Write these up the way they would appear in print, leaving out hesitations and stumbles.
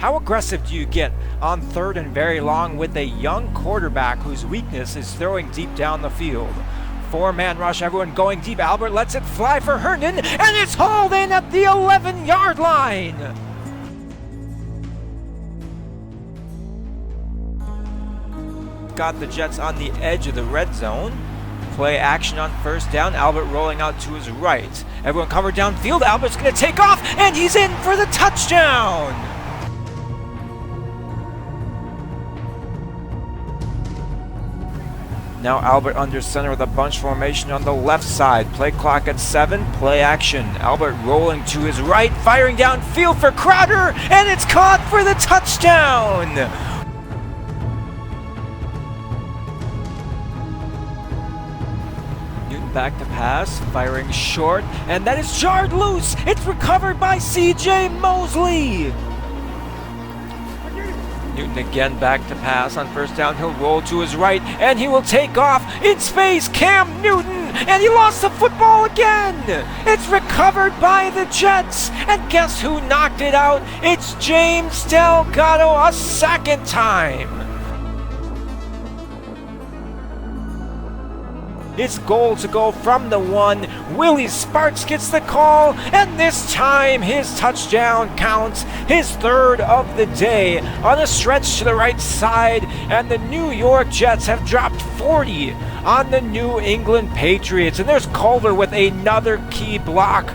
How aggressive do you get on third and very long with a young quarterback whose weakness is throwing deep down the field? Four-man rush, everyone going deep. Albert lets it fly for Herndon, and it's hauled in at the 11-yard line. Got the Jets on the edge of the red zone. Play action on first down. Albert rolling out to his right. Everyone covered downfield. Albert's going to take off, and he's in for the touchdown. Now Albert under center with a bunch formation on the left side. Play clock at 7. Play action. Albert rolling to his right, firing downfield for Crowder, and it's caught for the touchdown. Newton back to pass, firing short, and that is jarred loose. It's recovered by C.J. Mosley. Newton again back to pass on first down. He'll roll to his right, and he will take off in space. Cam Newton, and he lost the football again. It's recovered by the Jets, and guess who knocked it out? It's James Delgado a second time. It's goal to go from the 1. Willie Sparks gets the call, and this time his touchdown counts, his third of the day on a stretch to the right side, and the New York Jets have dropped 40 on the New England Patriots. And there's Culver with another key block.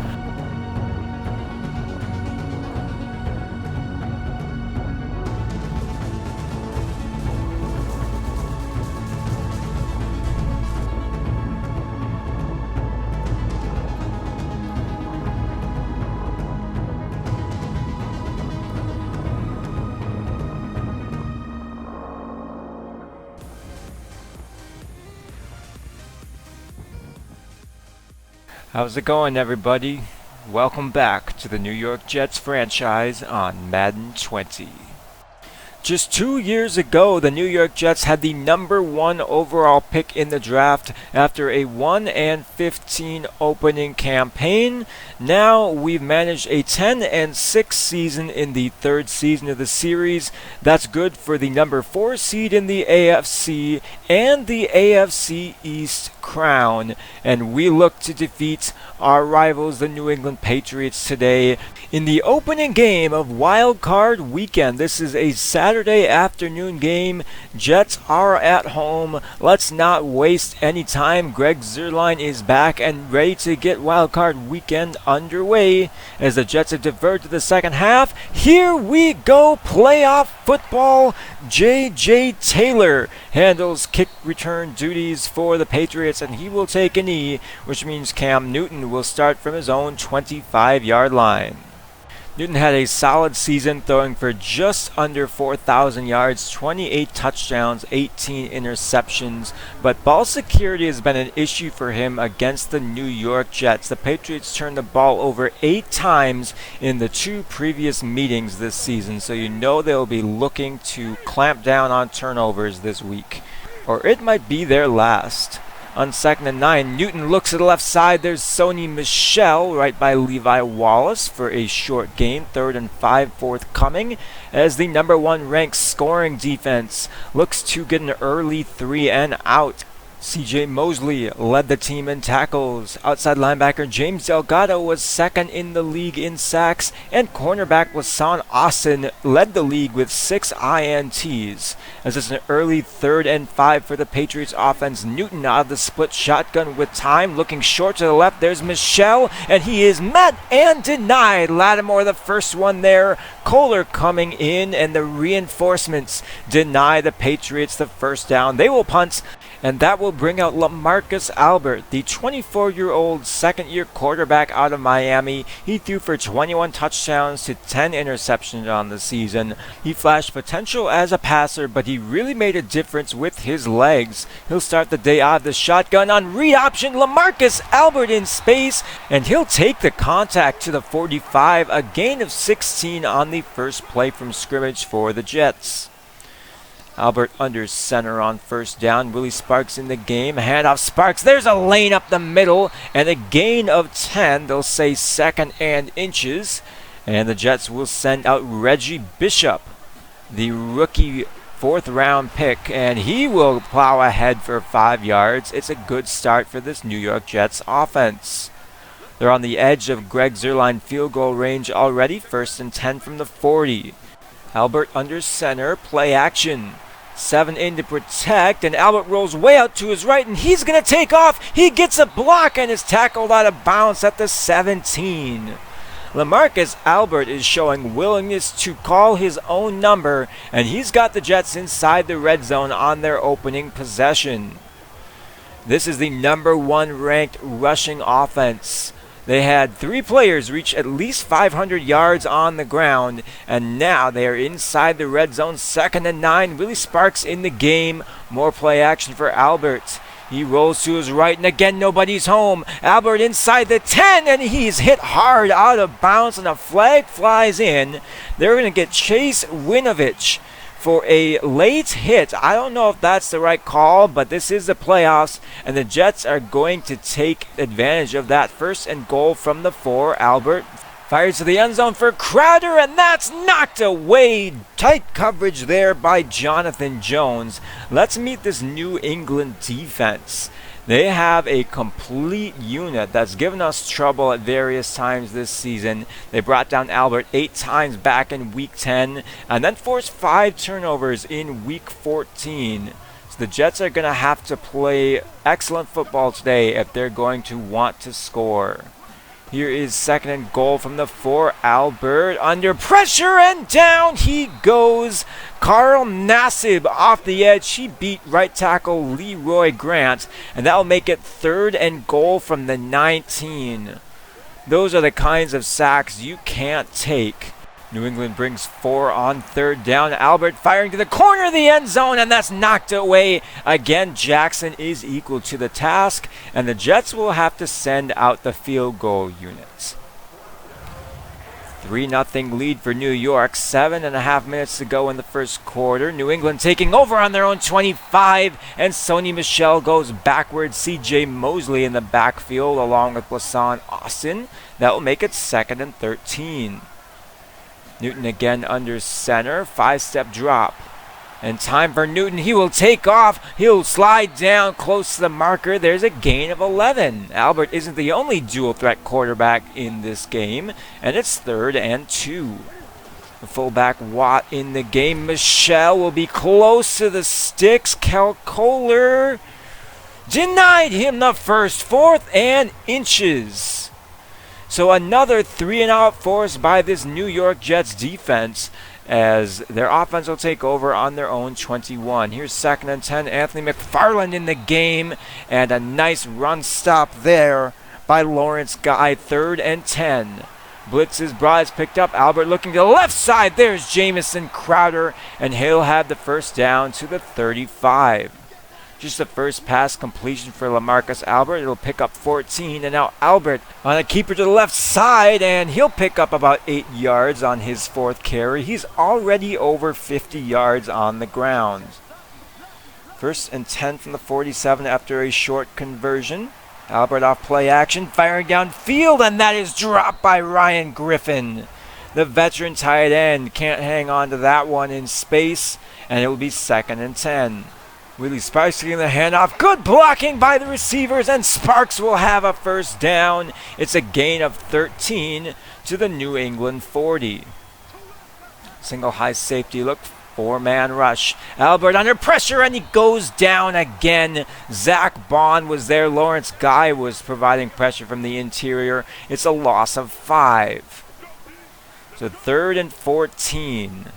How's it going, everybody? Welcome back to the New York Jets franchise on Madden 20. Just 2 years ago, the New York Jets had the #1 overall pick in the draft after a 1-15 opening campaign. Now we've managed a 10-6 season in the third season of the series. That's good for the #4 seed in the AFC and the AFC East crown. And we look to defeat our rivals, the New England Patriots, today in the opening game of Wild Card Weekend. This is a Saturday afternoon game. Jets are at home. Let's not waste any time. Greg Zuerlein is back and ready to get Wild Card Weekend underway as the Jets have deferred to the second half. Here we go, playoff football. J.J. Taylor handles kick return duties for the Patriots, and he will take a knee, which means Cam Newton will start from his own 25-yard line. Newton had a solid season, throwing for just under 4,000 yards, 28 touchdowns, 18 interceptions, but ball security has been an issue for him against the New York Jets. The Patriots turned the ball over 8 times in the 2 previous meetings this season, so you know they'll be looking to clamp down on turnovers this week, or it might be their last. On 2nd and 9, Newton looks to the left side. There's Sony Michel right by Levi Wallace for a short gain. 3rd and 5 forthcoming as the #1 ranked scoring defense looks to get an early 3 and out. C.J. Mosley led the team in tackles. Outside linebacker James Delgado was second in the league in sacks, and cornerback Lashawn Austin led the league with 6 INTs. As it's an early 3rd and 5 for the Patriots offense. Newton out of the split shotgun with time, looking short to the left. There's Michel, and he is met and denied. Lattimore the first one there. Kohler coming in, and the reinforcements deny the Patriots the first down. They will punt, and that will bring out LaMarcus Albert, the 24-year-old second-year quarterback out of Miami. He threw for 21 touchdowns to 10 interceptions on the season. He flashed potential as a passer, but he really made a difference with his legs. He'll start the day out of the shotgun on read option. LaMarcus Albert in space, and he'll take the contact to the 45, a gain of 16 on the first play from scrimmage for the Jets. Albert under center on first down. Willie Sparks in the game. Handoff Sparks. There's a lane up the middle and a gain of 10. They'll say 2nd and inches And the Jets will send out Reggie Bishop, the rookie 4th-round pick, and he will plow ahead for 5 yards. It's a good start for this New York Jets offense. They're on the edge of Greg Zuerlein field goal range already. 1st and 10 from the 40. Albert under center, play action. 7 in to protect, and Albert rolls way out to his right, and he's going to take off. He gets a block and is tackled out of bounds at the 17. LaMarcus Albert is showing willingness to call his own number, and he's got the Jets inside the red zone on their opening possession. This is the number 1 ranked rushing offense. They had 3 players reach at least 500 yards on the ground, and now they are inside the red zone. 2nd and 9. Willie Sparks in the game. More play action for Albert. He rolls to his right, and again, nobody's home. Albert inside the 10, and he's hit hard out of bounds, and a flag flies in. They're going to get Chase Winovich for a late hit. I don't know if that's the right call, but this is the playoffs, and the Jets are going to take advantage of that. 1st and goal from the 4. Albert fires to the end zone for Crowder, and that's knocked away. Tight coverage there by Jonathan Jones. Let's meet this New England defense. They have a complete unit that's given us trouble at various times this season. They brought down Albert 8 times back in Week 10 and then forced 5 turnovers in Week 14. So the Jets are going to have to play excellent football today if they're going to want to score. Here is 2nd and goal from the 4. Albert under pressure, and down he goes. Carl Nassib off the edge. He beat right tackle Leroy Grant, and that'll make it 3rd and goal from the 19. Those are the kinds of sacks you can't take. New England brings 4 on 3rd down. Albert firing to the corner of the end zone, and that's knocked away. Again, Jackson is equal to the task, and the Jets will have to send out the field goal units. 3-0 lead for New York. 7.5 minutes to go in the first quarter. New England taking over on their own 25, and Sony Michel goes backwards. C.J. Mosley in the backfield along with Lasan Austin. That will make it 2nd and 13. Newton again under center. 5-step drop. And time for Newton. He will take off. He'll slide down close to the marker. There's a gain of 11. Albert isn't the only dual threat quarterback in this game. And it's 3rd and 2. The fullback Watt in the game. Michelle will be close to the sticks. Cal Kohler denied him the first. 4th and inches. So another 3-and-out forced by this New York Jets defense as their offense will take over on their own 21. Here's 2nd and 10. Anthony McFarland in the game, and a nice run stop there by Lawrence Guy. 3rd and 10. Blitz is brought, is picked up. Albert looking to the left side. There's Jamison Crowder, and he'll have the first down to the 35. Just the first pass completion for LaMarcus Albert. It'll pick up 14. And now Albert on a keeper to the left side. And he'll pick up about 8 yards on his 4th carry. He's already over 50 yards on the ground. 1st and 10 from the 47 after a short conversion. Albert off play action. Firing downfield. And that is dropped by Ryan Griffin. The veteran tight end can't hang on to that one in space. And it will be 2nd and 10. Willie Sparks getting the handoff. Good blocking by the receivers, and Sparks will have a first down. It's a gain of 13 to the New England 40. Single high safety look. 4-man rush. Albert under pressure, and he goes down again. Zach Bond was there. Lawrence Guy was providing pressure from the interior. It's a loss of 5. So 3rd and 14.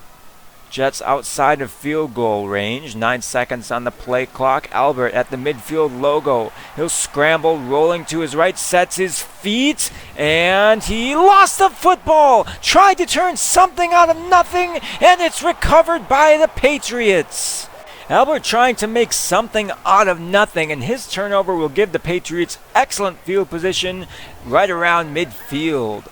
Jets outside of field goal range. 9 seconds on the play clock. Albert at the midfield logo. He'll scramble, rolling to his right, sets his feet, and he lost the football. Tried to turn something out of nothing, and it's recovered by the Patriots. Albert trying to make something out of nothing, and his turnover will give the Patriots excellent field position right around midfield.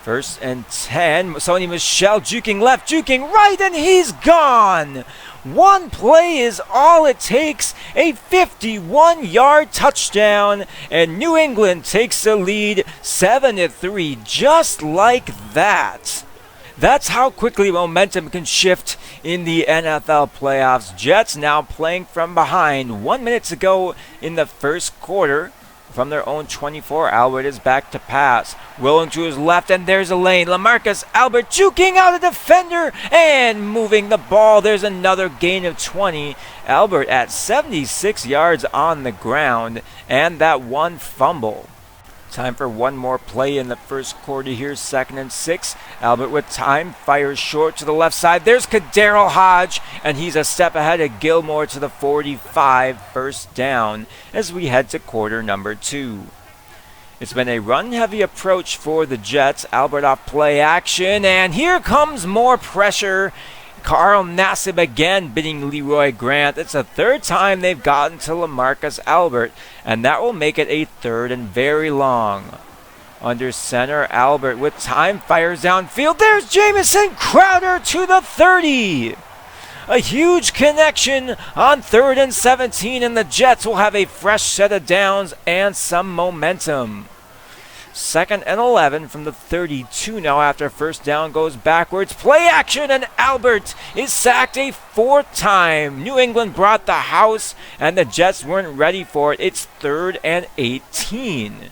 First and 10. Sony Michel juking left, juking right, and he's gone. One play is all it takes. A 51-yard touchdown, and New England takes the lead 7-3, just like that. That's how quickly momentum can shift in the NFL playoffs. Jets now playing from behind. 1 minute to go in the first quarter. From their own 24, Albert is back to pass. Rolling to his left, and there's a lane. LaMarcus Albert juking out a defender and moving the ball. There's another gain of 20. Albert at 76 yards on the ground, and that one fumble. Time for one more play in the first quarter here. 2nd and 6. Albert with time fires short to the left side. There's Kadarrell Hodge, and he's a step ahead of Gilmore to the 45. First down as we head to quarter number 2. It's been a run-heavy approach for the Jets. Albert off play action, and here comes more pressure. Carl Nassib again bidding Leroy Grant. It's the third time they've gotten to LaMarcus Albert, and that will make it a 3rd and very long. Under center, Albert with time fires downfield. There's Jamison Crowder to the 30. A huge connection on 3rd and 17, and the Jets will have a fresh set of downs and some momentum. 2nd and 11 from the 32 now after first down goes backwards. Play action, and Albert is sacked a 4th time. New England brought the house, and the Jets weren't ready for it. It's 3rd and 18.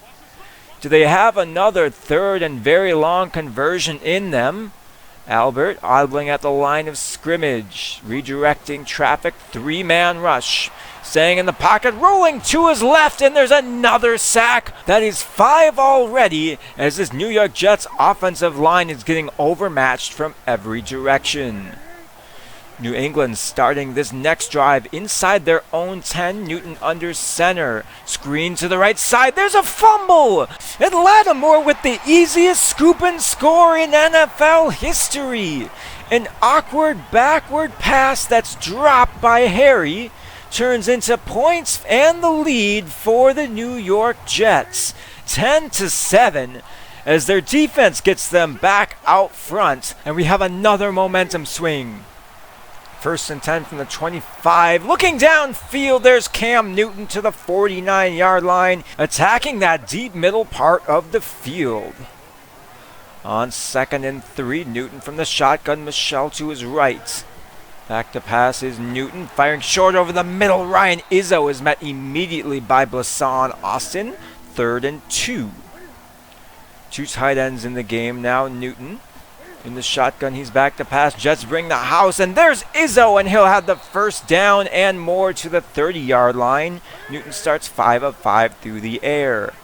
Do they have another 3rd and very long conversion in them? Albert idling at the line of scrimmage, redirecting traffic, 3-man rush. Staying in the pocket, rolling to his left, and there's another sack. That is 5 already, as this New York Jets offensive line is getting overmatched from every direction. New England starting this next drive inside their own 10. Newton under center. Screen to the right side. There's a fumble! And Lattimore with the easiest scoop and score in NFL history. An awkward backward pass that's dropped by Harry turns into points and the lead for the New York Jets. 10-7 as their defense gets them back out front, and we have another momentum swing. 1st and 10 from the 25. Looking downfield, there's Cam Newton to the 49-yard line, attacking that deep middle part of the field. On 2nd and 3, Newton from the shotgun, Michel to his right. Back to pass is Newton, firing short over the middle. Ryan Izzo is met immediately by Blasson Austin. 3rd and 2. 2 tight ends in the game now. Newton in the shotgun, he's back to pass. Jets bring the house, and there's Izzo, and he'll have the first down and more to the 30-yard line. Newton starts 5 of 5 through the air.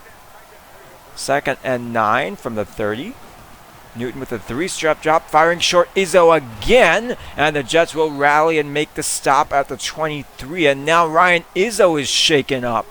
2nd and 9 from the 30. Newton with a 3-step drop, firing short. Izzo again, and the Jets will rally and make the stop at the 23. And now Ryan Izzo is shaken up,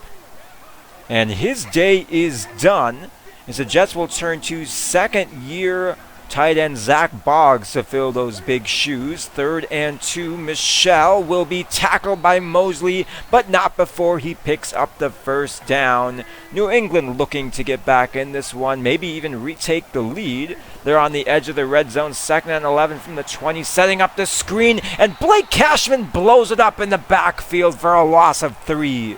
and his day is done, as the Jets will turn to 2nd-year tight end Zach Boggs to fill those big shoes. 3rd and 2. Michel will be tackled by Mosley, but not before he picks up the first down. New England looking to get back in this one, maybe even retake the lead. They're on the edge of the red zone. 2nd and 11 from the 20, setting up the screen, and Blake Cashman blows it up in the backfield for a loss of 3.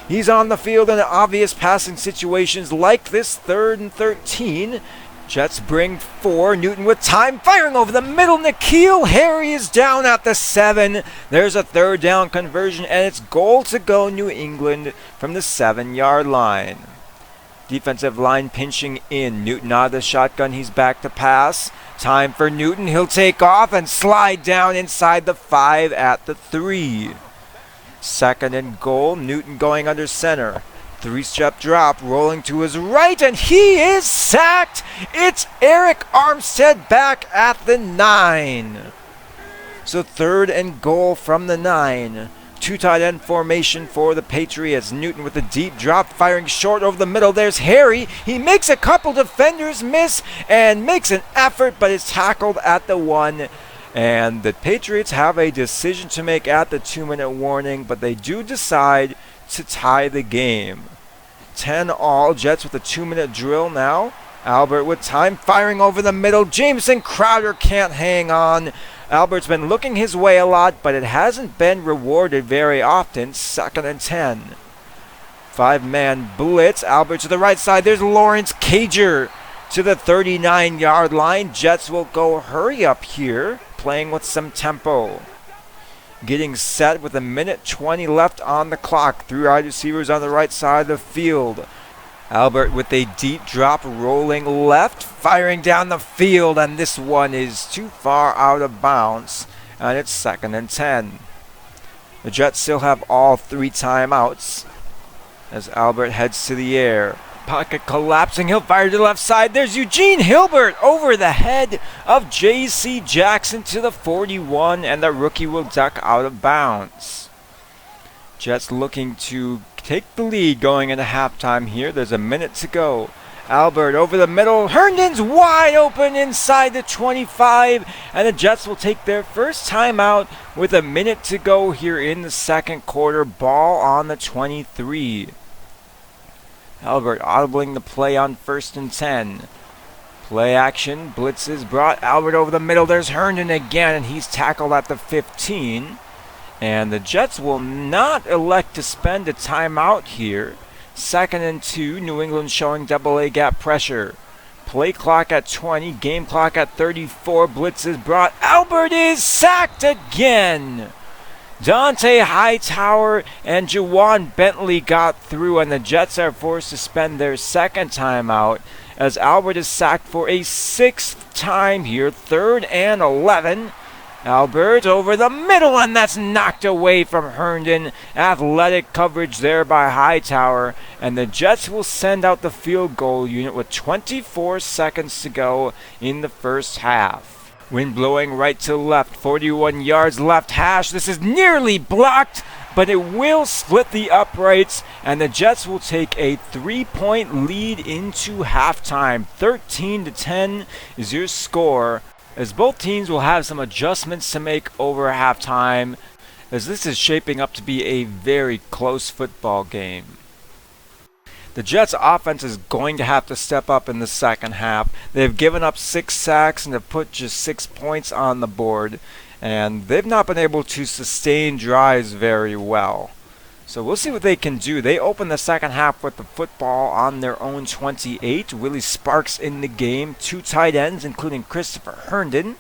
He's on the field in obvious passing situations like this 3rd and 13. Jets bring 4. Newton with time, firing over the middle. N'Keal Harry is down at the 7. There's a 3rd down conversion, and it's goal to go New England from the 7-yard line. Defensive line pinching in. Newton out of the shotgun, he's back to pass. Time for Newton, he'll take off and slide down inside the 5 at the 3. 2nd and goal, Newton going under center. 3-step drop, rolling to his right, and he is sacked. It's Eric Armstead back at the 9. So 3rd and goal from the 9. 2 tight end formation for the Patriots. Newton with a deep drop, firing short over the middle. There's Harry. He makes a couple defenders miss and makes an effort, but is tackled at the 1. And the Patriots have a decision to make at the 2-minute warning, but they do decide to tie the game. 10 all. Jets with a 2-minute drill now. Albert with time, firing over the middle. Jameson Crowder can't hang on. Albert's been looking his way a lot, but it hasn't been rewarded very often. 2nd and 10. 5-man blitz. Albert to the right side. There's Lawrence Cager to the 39-yard line. Jets will go hurry up here, playing with some tempo. Getting set with 1:20 left on the clock. 3 wide receivers on the right side of the field. Albert with a deep drop, rolling left, firing down the field, and this one is too far out of bounds, and it's 2nd and 10. The Jets still have all 3 timeouts as Albert heads to the air. Pocket collapsing, he'll fire to the left side. There's Eugene Hilbert over the head of J.C. Jackson to the 41, and the rookie will duck out of bounds. Jets looking to take the lead going into halftime here. There's a minute to go. Albert over the middle. Herndon's wide open inside the 25, and the Jets will take their first timeout with a minute to go here in the second quarter. Ball on the 23. Albert audibling the play on 1st and 10. Play action. Blitzes brought Albert over the middle. There's Herndon again, and he's tackled at the 15. And the Jets will not elect to spend a timeout here. 2nd and 2. New England showing double-A gap pressure. Play clock at 20. Game clock at 34. Blitzes brought. Albert is sacked again. Dante Hightower and Jawan Bentley got through, and the Jets are forced to spend their second timeout as Albert is sacked for a 6th time here. 3rd and 11. Albert over the middle, and that's knocked away from Herndon. Athletic coverage there by Hightower, and the Jets will send out the field goal unit with 24 seconds to go in the first half. Wind blowing right to left, 41 yards left hash. This is nearly blocked, but it will split the uprights, and the Jets will take a 3-point lead into halftime. 13-10 is your score, as both teams will have some adjustments to make over halftime, as this is shaping up to be a very close football game. The Jets' offense is going to have to step up in the second half. They've given up 6 sacks and have put just 6 points on the board, and they've not been able to sustain drives very well. So we'll see what they can do. They open the second half with the football on their own 28. Willie Sparks in the game. 2 tight ends, including Christopher Herndon,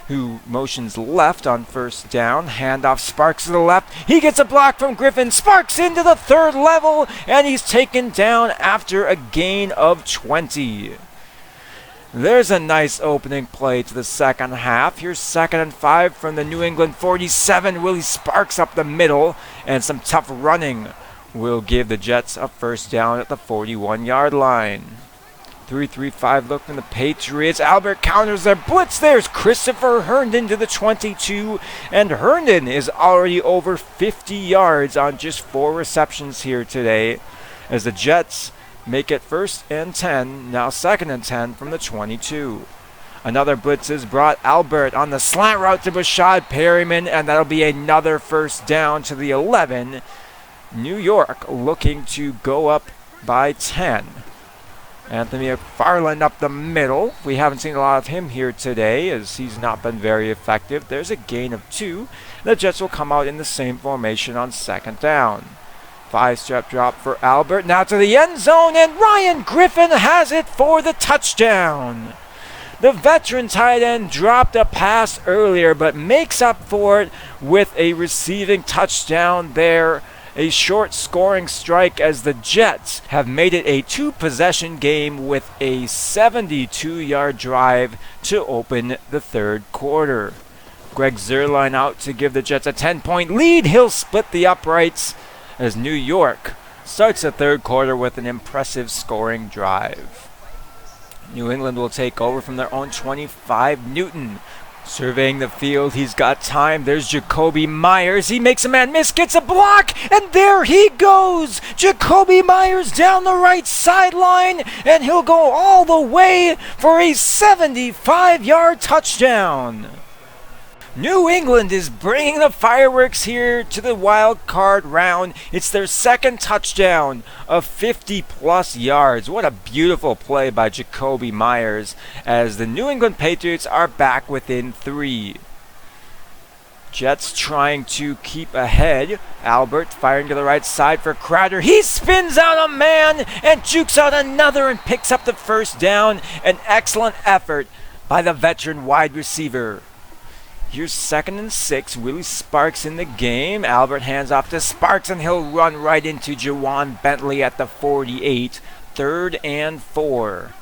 who motions left on 1st down. Handoff, Sparks to the left. He gets a block from Griffin. Sparks into the 3rd level, and he's taken down after a gain of 20. There's a nice opening play to the second half. Here's 2nd and 5 from the New England 47. Willie Sparks up the middle, and some tough running will give the Jets a 1st down at the 41-yard line. 3-3-5 look from the Patriots. Albert counters their blitz. There's Christopher Herndon to the 22, and Herndon is already over 50 yards on just 4 receptions here today, as the Jets make it 1st and 10, now 2nd and 10 from the 22. Another blitz is brought. Albert on the slant route to Bashad Perryman, and that'll be another 1st down to the 11. New York looking to go up by 10. Anthony McFarland up the middle. We haven't seen a lot of him here today, as he's not been very effective. There's a gain of 2. The Jets will come out in the same formation on 2nd down. 5-step drop for Albert. Now to the end zone, and Ryan Griffin has it for the touchdown. The veteran tight end dropped a pass earlier, but makes up for it with a receiving touchdown there. A short scoring strike, as the Jets have made it a 2-possession game with a 72-yard drive to open the 3rd quarter. Greg Zuerlein out to give the Jets a 10-point lead. He'll split the uprights as New York starts the 3rd quarter with an impressive scoring drive. New England will take over from their own 25. Newton surveying the field. He's got time. There's Jacoby Myers. He makes a man miss, gets a block, and there he goes. Jacoby Myers down the right sideline, and he'll go all the way for a 75-yard touchdown. New England is bringing the fireworks here to the wild card round. It's their second touchdown of 50-plus yards. What a beautiful play by Jacoby Myers as the New England Patriots are back within 3. Jets trying to keep ahead. Albert firing to the right side for Crowder. He spins out a man and jukes out another and picks up the first down. An excellent effort by the veteran wide receiver. Here's 2nd and 6. Willie Sparks in the game. Albert hands off to Sparks and he'll run right into Jawan Bentley at the 48. 3rd and 4.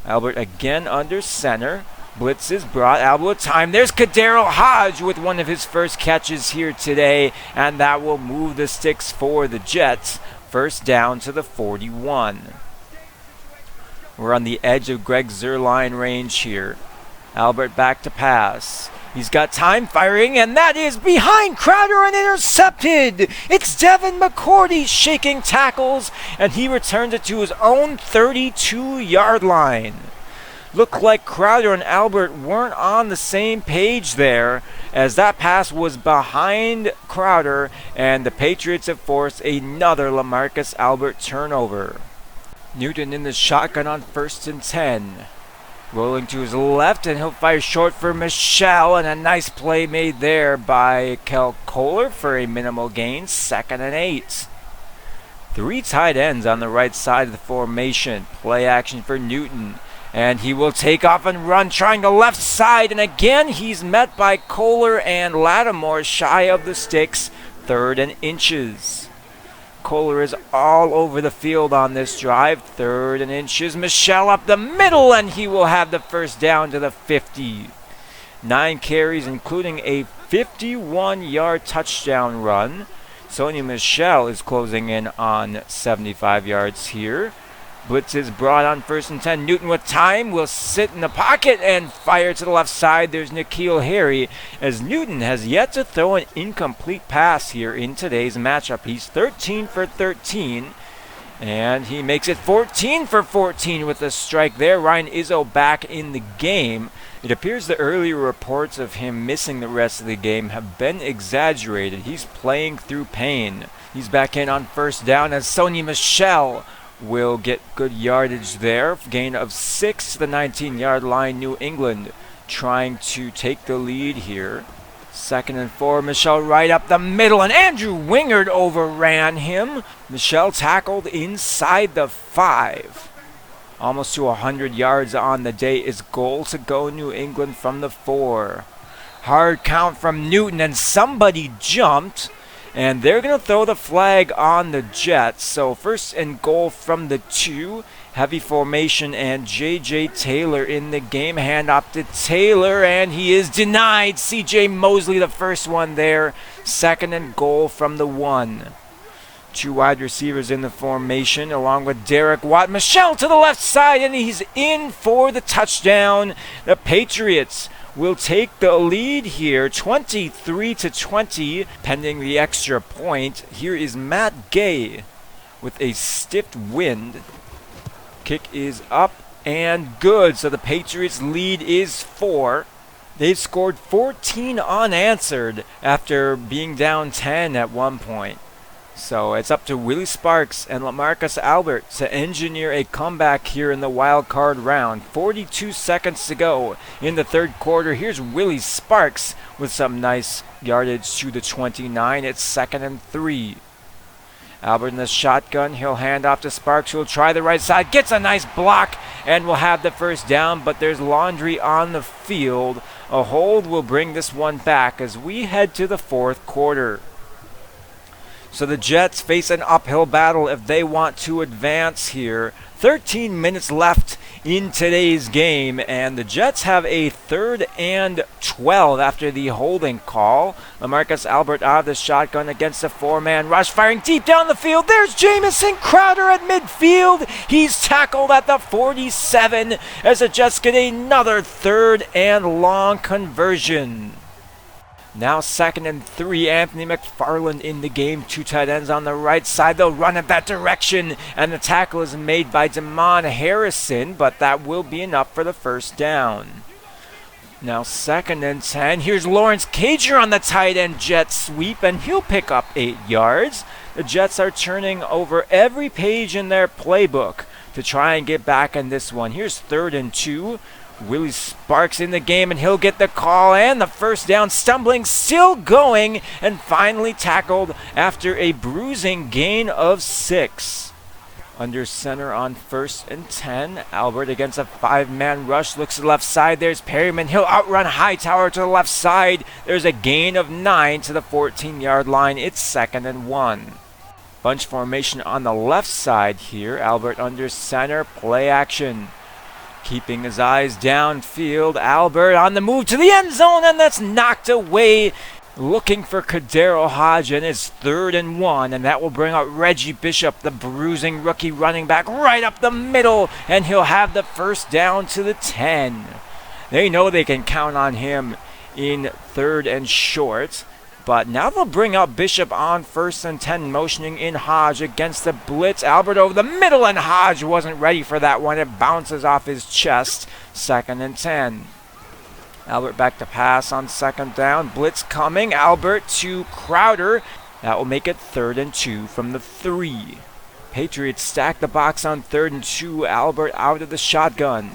Albert again under center. Blitz is brought. Albert with time. There's Kadero Hodge with one of his first catches here today, and that will move the sticks for the Jets. First down to the 41. We're on the edge of Greg Zuerlein range here. Albert back to pass. He's got time firing, and that is behind Crowder and intercepted. It's Devin McCourty shaking tackles, and he returns it to his own 32-yard line. Looked like Crowder and Albert weren't on the same page there, as that pass was behind Crowder, and the Patriots have forced another LaMarcus Albert turnover. Newton in the shotgun on 1st and 10. Rolling to his left, and he'll fire short for Michelle, and a nice play made there by Kel Kohler for a minimal gain. 2nd and 8. 3 tight ends on the right side of the formation. Play action for Newton. And he will take off and run, trying the left side. And again, he's met by Kohler and Lattimore shy of the sticks. 3rd and inches. Kohler is all over the field on this drive. 3rd and inches. Michelle up the middle, and he will have the first down to the 50. 9 carries, including a 51-yard touchdown run. Sony Michel is closing in on 75 yards here. Blitz is brought on 1st and 10. Newton with time will sit in the pocket and fire to the left side. There's N'Keal Harry, as Newton has yet to throw an incomplete pass here in today's matchup. He's 13 for 13, and he makes it 14 for 14 with a strike there. Ryan Izzo back in the game. It appears the earlier reports of him missing the rest of the game have been exaggerated. He's playing through pain. He's back in on 1st down as Sony Michel will get good yardage there. Gain of 6 to the 19-yard line. New England trying to take the lead here. 2nd and 4. Michel right up the middle, and Andrew Wingard overran him. Michel tackled inside the 5. Almost to 100 yards on the day. Is goal to go New England from the 4. Hard count from Newton, and somebody jumped. And they're going to throw the flag on the Jets. So 1st and goal from the 2. Heavy formation, and J.J. Taylor in the game. Hand off to Taylor, and he is denied. C.J. Mosley the first one there. 2nd and goal from the 1. 2 wide receivers in the formation along with Derek Watt. Michel to the left side, and he's in for the touchdown. The Patriots will take the lead here, 23-20, pending the extra point. Here is Matt Gay with a stiff wind. Kick is up and good, so the Patriots' lead is 4. They've scored 14 unanswered after being down 10 at one point. So it's up to Willie Sparks and LaMarcus Albert to engineer a comeback here in the wild card round. 42 seconds to go in the 3rd quarter. Here's Willie Sparks with some nice yardage to the 29. It's 2nd and 3. Albert in the shotgun. He'll hand off to Sparks, who'll try the right side. Gets a nice block and will have the first down, but there's laundry on the field. A hold will bring this one back as we head to the 4th quarter. So the Jets face an uphill battle if they want to advance here. 13 minutes left in today's game, and the Jets have a 3rd and 12 after the holding call. LaMarcus Albert out of the shotgun against a 4-man rush, firing deep down the field. There's Jamison Crowder at midfield. He's tackled at the 47 as the Jets get another 3rd and long conversion. Now 2nd and 3. Anthony McFarland in the game. 2 tight ends on the right side. They'll run in that direction, and the tackle is made by Damon Harrison, but that will be enough for the first down. Now 2nd and 10. Here's Lawrence Cager on the tight end jet sweep, and he'll pick up 8 yards. The Jets are turning over every page in their playbook to try and get back in this one. Here's 3rd and 2. Willie Sparks in the game, and he'll get the call and the first down. Stumbling, still going, and finally tackled after a bruising gain of 6. Under center on 1st and 10. Albert against a 5-man rush. Looks to the left side. There's Perryman. He'll outrun Hightower to the left side. There's a gain of 9 to the 14-yard line. It's 2nd and 1. Bunch formation on the left side here. Albert under center. Play action. Keeping his eyes downfield. Albert on the move to the end zone, and that's knocked away. Looking for Kadero Hodge, and it's 3rd and 1, and that will bring out Reggie Bishop, the bruising rookie running back, right up the middle, and he'll have the first down to the 10. They know they can count on him in 3rd and short, but now they'll bring out Bishop on 1st and 10, motioning in Hodge against the blitz. Albert over the middle, and Hodge wasn't ready for that one. It bounces off his chest. 2nd and 10. Albert back to pass on 2nd down. Blitz coming. Albert to Crowder. That will make it 3rd and 2 from the 3. Patriots stack the box on 3rd and 2. Albert out of the shotgun.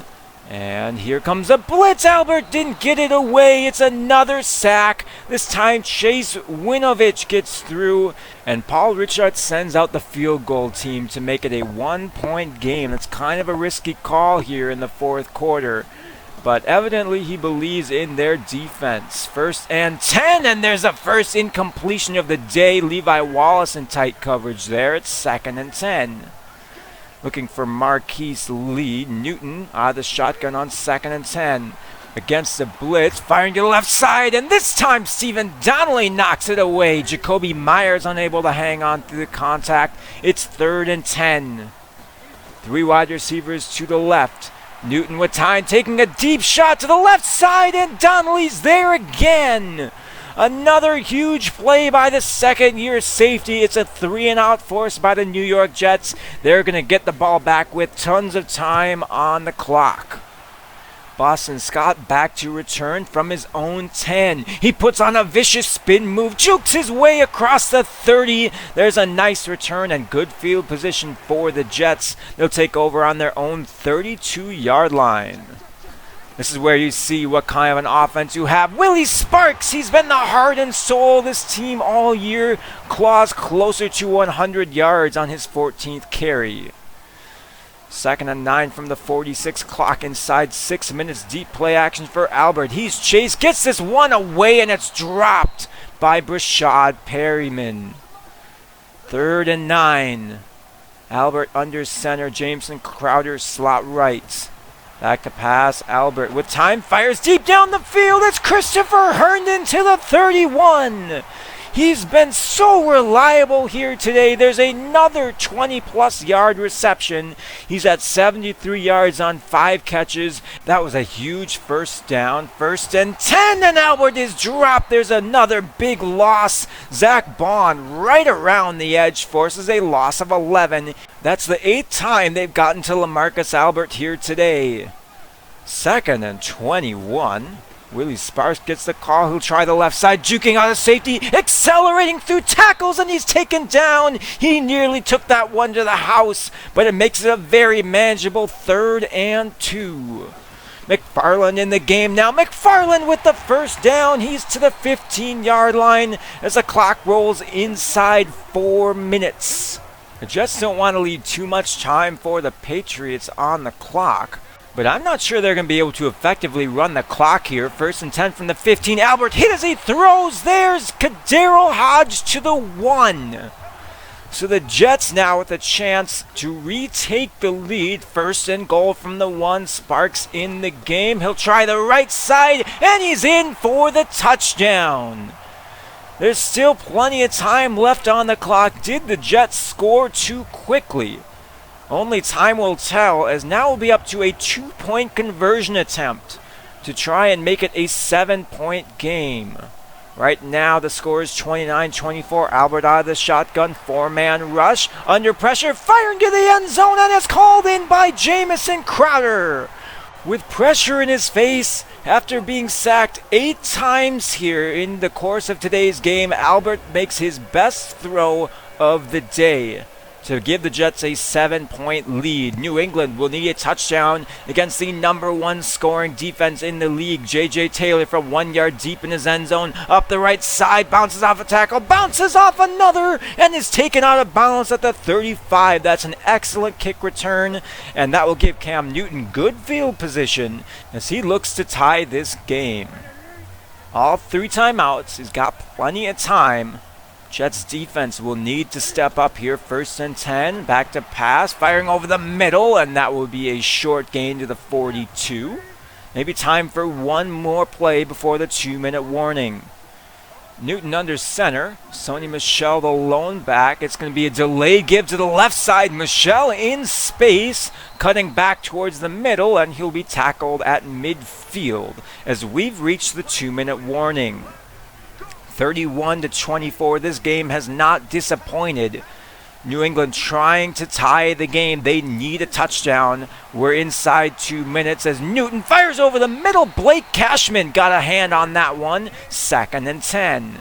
And here comes a blitz. Albert didn't get it away. It's another sack. This time Chase Winovich gets through. And Paul Richards sends out the field goal team to make it a 1-point game. It's kind of a risky call here in the 4th quarter. But evidently he believes in their defense. 1st and 10, and there's a first incompletion of the day. Levi Wallace in tight coverage there. It's 2nd and 10. Looking for Marquise Lee. Newton out of the shotgun on 2nd and 10. Against the blitz, firing to the left side, and this time Stephen Donnelly knocks it away. Jacoby Myers unable to hang on through the contact. It's 3rd and 10. 3 wide receivers to the left. Newton with time, taking a deep shot to the left side, and Donnelly's there again. Another huge play by the 2nd-year safety. It's a 3-and-out force by the New York Jets. They're going to get the ball back with tons of time on the clock. Boston Scott back to return from his own 10. He puts on a vicious spin move, jukes his way across the 30. There's a nice return and good field position for the Jets. They'll take over on their own 32-yard line. This is where you see what kind of an offense you have. Willie Sparks, he's been the heart and soul of this team all year. Claws closer to 100 yards on his 14th carry. 2nd and 9 from the 46, clock inside 6 minutes. Deep play action for Albert. He's chased, gets this one away, and it's dropped by Brashad Perryman. 3rd and 9. Albert under center. Jameson Crowder slot right. Back to pass. Albert with time fires deep down the field. It's Christopher Herndon to the 31. He's been so reliable here today. There's another 20-plus yard reception. He's at 73 yards on 5 catches. That was a huge first down. 1st and 10, and Albert is dropped. There's another big loss. Zach Bond right around the edge forces a loss of 11. That's the 8th time they've gotten to LaMarcus Albert here today. 2nd and 21. Willie Sparks gets the call. He'll try the left side, juking out of safety, accelerating through tackles, and he's taken down. He nearly took that one to the house, but it makes it a very manageable 3rd and 2. McFarland in the game now. McFarland with the first down. He's to the 15-yard line as the clock rolls inside 4 minutes. The Jets don't want to leave too much time for the Patriots on the clock. But I'm not sure they're going to be able to effectively run the clock here. 1st and 10 from the 15. Albert hit as he throws. There's Kadero Hodge to the 1. So the Jets now with a chance to retake the lead. 1st and goal from the 1. Sparks in the game. He'll try the right side, and he's in for the touchdown. There's still plenty of time left on the clock. Did the Jets score too quickly? Only time will tell, as now will be up to a 2-point conversion attempt to try and make it a 7-point game. Right now the score is 29-24. Albert out of the shotgun, 4-man rush. Under pressure, firing to the end zone, and it's called in by Jamison Crowder. With pressure in his face after being sacked 8 times here in the course of today's game, Albert makes his best throw of the day to give the Jets a 7-point lead. New England will need a touchdown against the #1 scoring defense in the league. J.J. Taylor from 1 yard deep in his end zone, up the right side, bounces off a tackle, bounces off another, and is taken out of bounds at the 35. That's an excellent kick return, and that will give Cam Newton good field position as he looks to tie this game. All 3 timeouts. He's got plenty of time. Jets defense will need to step up here. 1st and 10, back to pass, firing over the middle, and that will be a short gain to the 42. Maybe time for one more play before the 2-minute warning. Newton under center. Sony Michel the lone back. It's going to be a delayed give to the left side. Michel in space, cutting back towards the middle, and he'll be tackled at midfield as we've reached the 2-minute warning. 31-24. This game has not disappointed. New England trying to tie the game. They need a touchdown. We're inside 2 minutes as Newton fires over the middle. Blake Cashman got a hand on that one. 2nd and 10.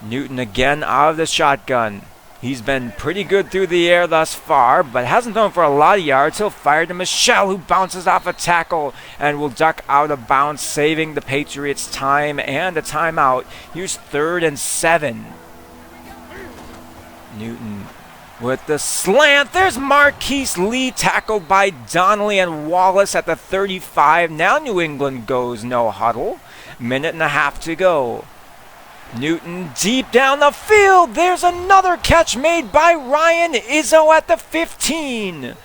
Newton again out of the shotgun. He's been pretty good through the air thus far, but hasn't thrown for a lot of yards. He'll fire to Michel, who bounces off a tackle and will duck out of bounds, saving the Patriots time and a timeout. Here's 3rd and 7. Newton with the slant. There's Marquise Lee, tackled by Donnelly and Wallace at the 35. Now New England goes no huddle. 1.5 to go. Newton deep down the field. There's another catch made by Ryan Izzo at the 15.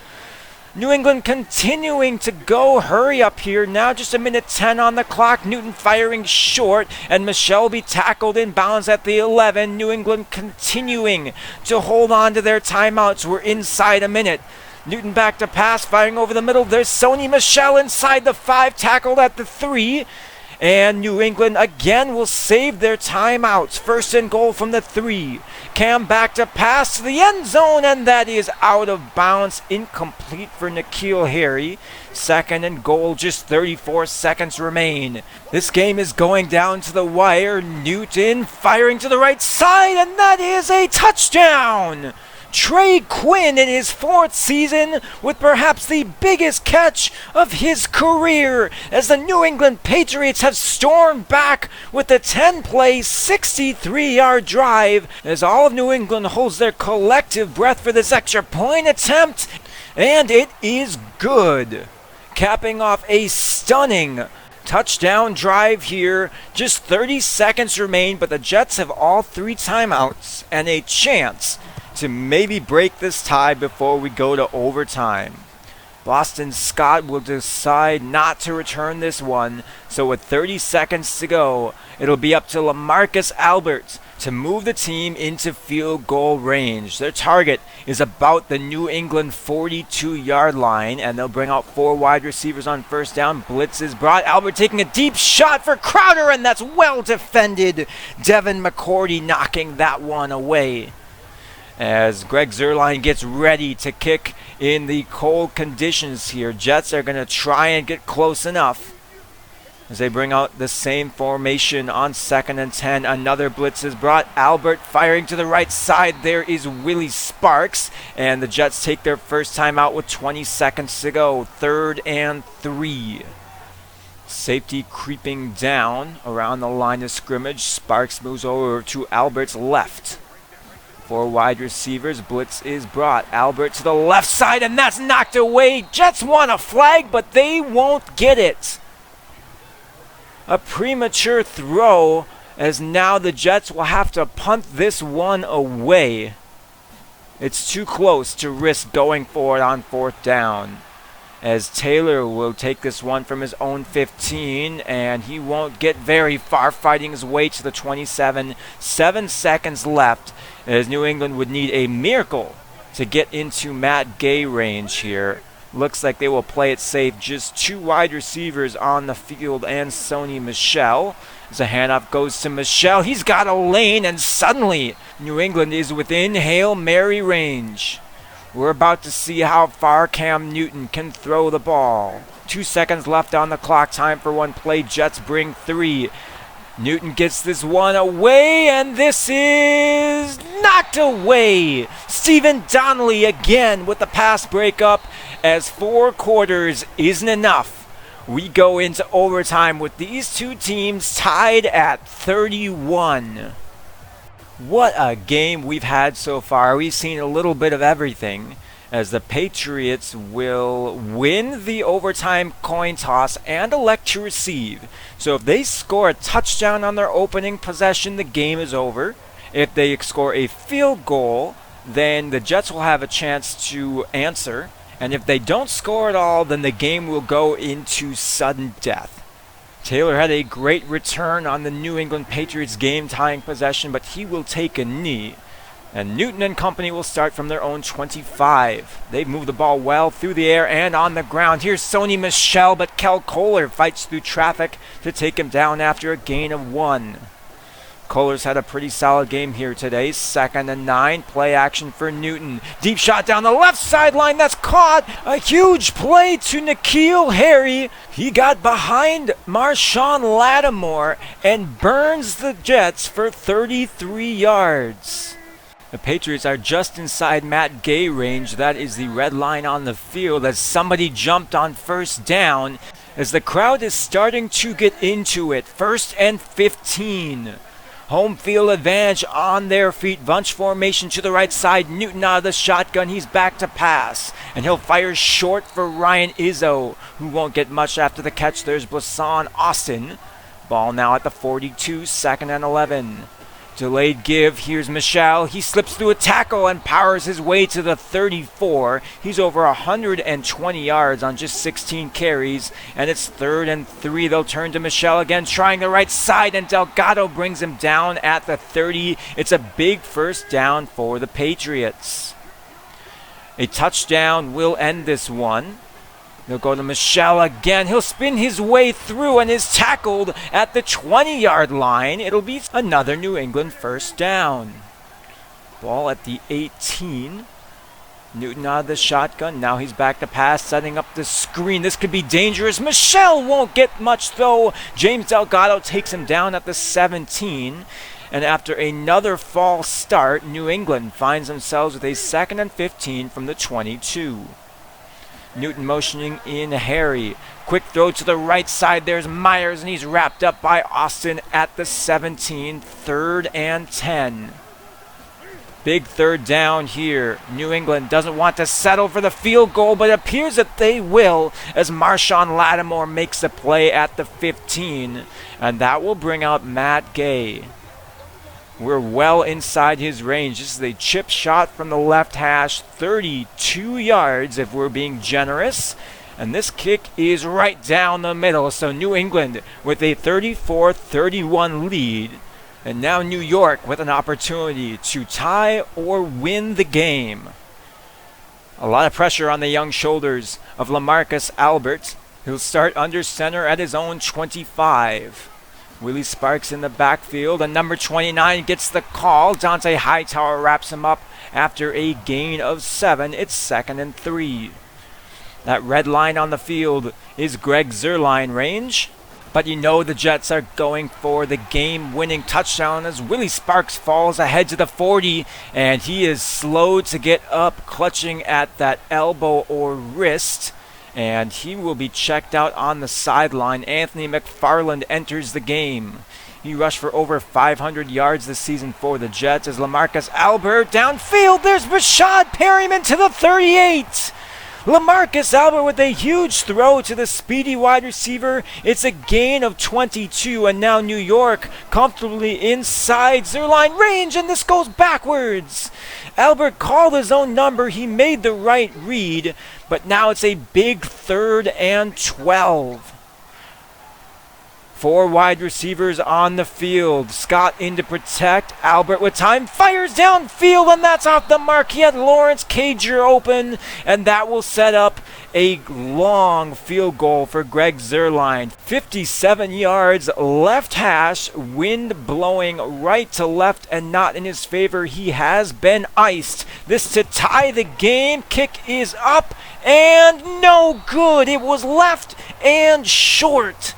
New England continuing to go. Hurry up here. Now just 1:10 on the clock. Newton firing short, and Michel will be tackled in bounds at the 11. New England continuing to hold on to their timeouts. We're inside a minute. Newton back to pass, firing over the middle. There's Sony Michel inside the 5, tackled at the 3. And New England again will save their timeouts. 1st and goal from the 3. Cam back to pass to the end zone, and that is out of bounds. Incomplete for N'Keal Harry. 2nd and goal, just 34 seconds remain. This game is going down to the wire. Newton firing to the right side, and that is a touchdown! Trey Quinn in his 4th season with perhaps the biggest catch of his career as the New England Patriots have stormed back with a 10-play, 63-yard drive as all of New England holds their collective breath for this extra point attempt, and it is good. Capping off a stunning touchdown drive here. Just 30 seconds remain, but the Jets have all 3 timeouts and a chance to maybe break this tie before we go to overtime. Boston Scott will decide not to return this one, so with 30 seconds to go, it'll be up to LaMarcus Albert to move the team into field goal range. Their target is about the New England 42-yard line, and they'll bring out 4 wide receivers on 1st down. Blitz is brought. Albert taking a deep shot for Crowder, and that's well defended. Devin McCourty knocking that one away. As Greg Zuerlein gets ready to kick in the cold conditions here. Jets are going to try and get close enough as they bring out the same formation on 2nd and 10. Another blitz is brought. Albert firing to the right side. There is Willie Sparks, and the Jets take their first timeout with 20 seconds to go. 3rd and 3. Safety creeping down around the line of scrimmage. Sparks moves over to Albert's left. 4 wide receivers. Blitz is brought. Albert to the left side, and that's knocked away. Jets want a flag, but they won't get it. A premature throw, as now the Jets will have to punt this one away. It's too close to risk going for it on 4th down, as Taylor will take this one from his own 15, and he won't get very far, fighting his way to the 27. 7 seconds left, as New England would need a miracle to get into Matt Gay range here. Looks like they will play it safe. Just 2 wide receivers on the field and Sony Michel. As a handoff goes to Michel, he's got a lane, and suddenly New England is within Hail Mary range. We're about to see how far Cam Newton can throw the ball. 2 seconds left on the clock. Time for one play. Jets bring 3. Newton gets this one away, and this is knocked away. Stephen Donnelly again with the pass breakup, as 4 quarters isn't enough. We go into overtime with these two teams tied at 31. What a game we've had so far. We've seen a little bit of everything, as the Patriots will win the overtime coin toss and elect to receive. So if they score a touchdown on their opening possession, the game is over. If they score a field goal, then the Jets will have a chance to answer. And if they don't score at all, then the game will go into sudden death. Taylor had a great return on the New England Patriots game-tying possession, but he will take a knee. And Newton and company will start from their own 25. They've moved the ball well through the air and on the ground. Here's Sony Michel, but Kel Kohler fights through traffic to take him down after a gain of 1. Kohler's had a pretty solid game here today. 2nd and 9. Play action for Newton. Deep shot down the left sideline. That's caught. A huge play to N'Keal Harry. He got behind Marshawn Lattimore and burns the Jets for 33 yards. The Patriots are just inside Matt Gay range. That is the red line on the field as somebody jumped on first down as the crowd is starting to get into it. 1st and 15. Home field advantage on their feet. Bunch formation to the right side. Newton out of the shotgun. He's back to pass. And he'll fire short for Ryan Izzo, who won't get much after the catch. There's Blasson Austin. Ball now at the 42. 2nd and 11. Delayed give. Here's Michel. He slips through a tackle and powers his way to the 34. He's over 120 yards on just 16 carries. And it's 3rd and 3. They'll turn to Michel again, trying the right side, and Delgado brings him down at the 30. It's a big first down for the Patriots. A touchdown will end this one. They'll go to Michel again. He'll spin his way through and is tackled at the 20-yard line. It'll be another New England first down. Ball at the 18. Newton out of the shotgun. Now he's back to pass, setting up the screen. This could be dangerous. Michel won't get much, though. James Delgado takes him down at the 17. And after another false start, New England finds themselves with a 2nd and 15 from the 22. Newton motioning in Harry. Quick throw to the right side. There's Myers, and he's wrapped up by Austin at the 17. 3rd and 10. Big 3rd down here. New England doesn't want to settle for the field goal, but it appears that they will as Marshawn Lattimore makes the play at the 15. And that will bring out Matt Gay. We're well inside his range. This is a chip shot from the left hash, 32 yards if we're being generous. And this kick is right down the middle. So New England with a 34-31 lead. And now New York with an opportunity to tie or win the game. A lot of pressure on the young shoulders of LaMarcus Albert. He'll start under center at his own 25. Willie Sparks in the backfield, and number 29 gets the call. Dante Hightower wraps him up after a gain of 7. It's 2nd and 3. That red line on the field is Greg Zuerlein range, but you know the Jets are going for the game-winning touchdown as Willie Sparks falls ahead to the 40, and he is slow to get up, clutching at that elbow or wrist. And he will be checked out on the sideline. Anthony McFarland enters the game. He rushed for over 500 yards this season for the Jets as LaMarcus Albert downfield. There's Rashad Perryman to the 38. LaMarcus Albert with a huge throw to the speedy wide receiver. It's a gain of 22, and now New York comfortably inside Zuerlein range, and this goes backwards. Albert called his own number. He made the right read, but now it's a big 3rd and 12. Four wide receivers on the field. Scott in to protect. Albert with time. Fires downfield, and that's off the mark. He had Lawrence Cager open, and that will set up a long field goal for Greg Zuerlein. 57 yards, left hash, wind blowing right to left and not in his favor. He has been iced. This to tie the game. Kick is up, and no good. It was left and short.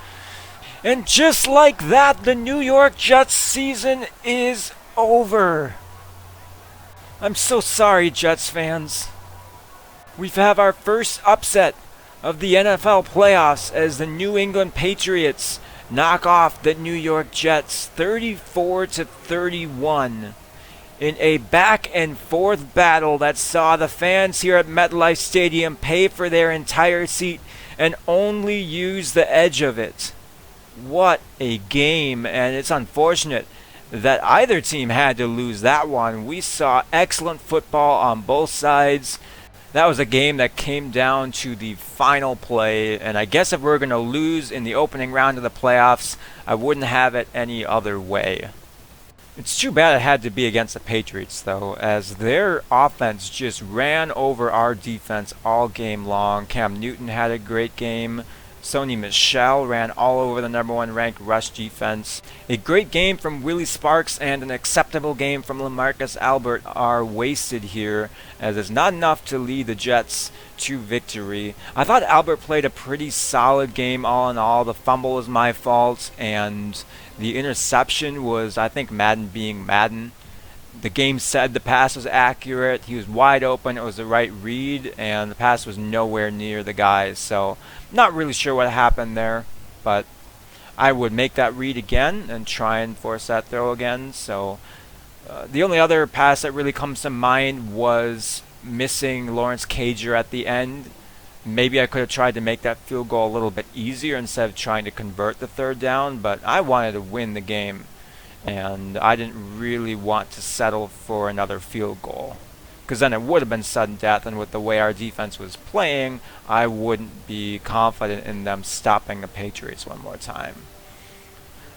And just like that, the New York Jets season is over. I'm so sorry, Jets fans. We have our first upset of the NFL playoffs as the New England Patriots knock off the New York Jets 34-31 in a back and forth battle that saw the fans here at MetLife Stadium pay for their entire seat and only use the edge of it. What a game, and it's unfortunate that either team had to lose that one. We saw excellent football on both sides. That was a game that came down to the final play, and I guess if we're going to lose in the opening round of the playoffs, I wouldn't have it any other way. It's too bad it had to be against the Patriots, though, as their offense just ran over our defense all game long. Cam Newton had a great game. Sony Michel ran all over the number one ranked rush defense. A great game from Willie Sparks and an acceptable game from LaMarcus Albert are wasted here, as it's not enough to lead the Jets to victory. I thought Albert played a pretty solid game all in all. The fumble was my fault, and the interception was, I think, Madden being Madden. The game said the pass was accurate. He was wide open. It was the right read, and the pass was nowhere near the guys. So, not really sure what happened there, but I would make that read again and try and force that throw again. So, the only other pass that really comes to mind was missing Lawrence Cager at the end. Maybe I could have tried to make that field goal a little bit easier instead of trying to convert the third down, but I wanted to win the game. And I didn't really want to settle for another field goal, because then it would have been sudden death, and with the way our defense was playing, I wouldn't be confident in them stopping the Patriots one more time.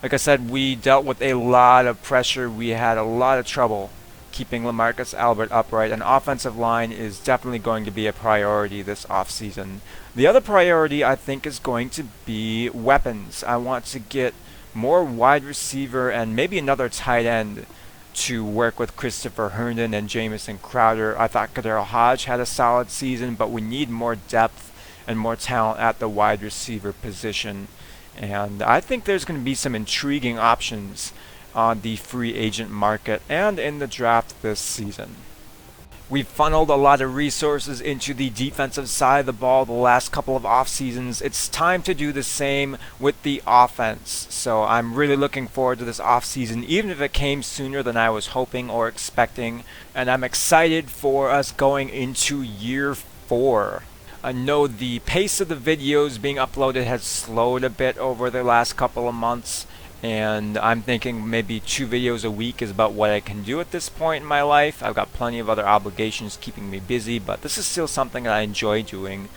Like I said, we dealt with a lot of pressure. We had a lot of trouble keeping LaMarcus Albert upright, and offensive line is definitely going to be a priority this offseason. The other priority, I think, is going to be weapons. I want to get more wide receiver and maybe another tight end to work with Christopher Herndon and Jamison Crowder. I thought Kadero Hodge had a solid season, but we need more depth and more talent at the wide receiver position. And I think there's going to be some intriguing options on the free agent market and in the draft this season. We've funneled a lot of resources into the defensive side of the ball the last couple of off seasons. It's time to do the same with the offense. So I'm really looking forward to this off season, even if it came sooner than I was hoping or expecting. And I'm excited for us going into year 4. I know the pace of the videos being uploaded has slowed a bit over the last couple of months, and I'm thinking maybe 2 videos a week is about what I can do at this point in my life. I've got plenty of other obligations keeping me busy, but this is still something that I enjoy doing.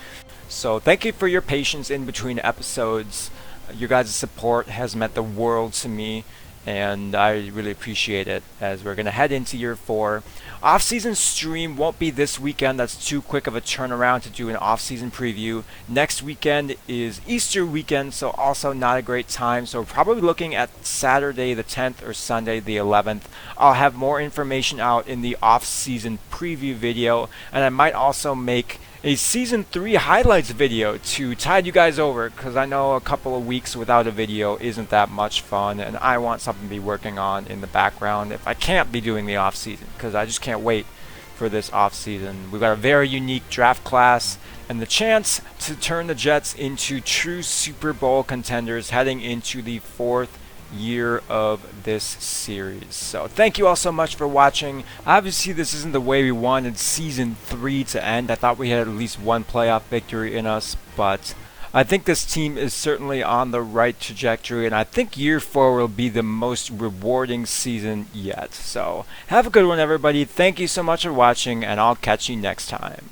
So thank you for your patience in between episodes. Your guys' support has meant the world to me, and I really appreciate it as we're going to head into year 4. Off-season stream won't be this weekend. That's too quick of a turnaround to do an off-season preview. Next weekend is Easter weekend, so also not a great time. So we're probably looking at Saturday the 10th or Sunday the 11th. I'll have more information out in the off-season preview video, and I might also make a Season 3 highlights video to tide you guys over, because I know a couple of weeks without a video isn't that much fun, and I want something to be working on in the background if I can't be doing the off-season, because I just can't wait for this off-season. We've got a very unique draft class and the chance to turn the Jets into true Super Bowl contenders heading into the 4th year of this series. So thank you all so much for watching. Obviously this isn't the way we wanted Season 3 to end. I thought we had at least one playoff victory in us, but I think this team is certainly on the right trajectory, and I think year 4 will be the most rewarding season yet. So have a good one, everybody. Thank you so much for watching, and I'll catch you next time.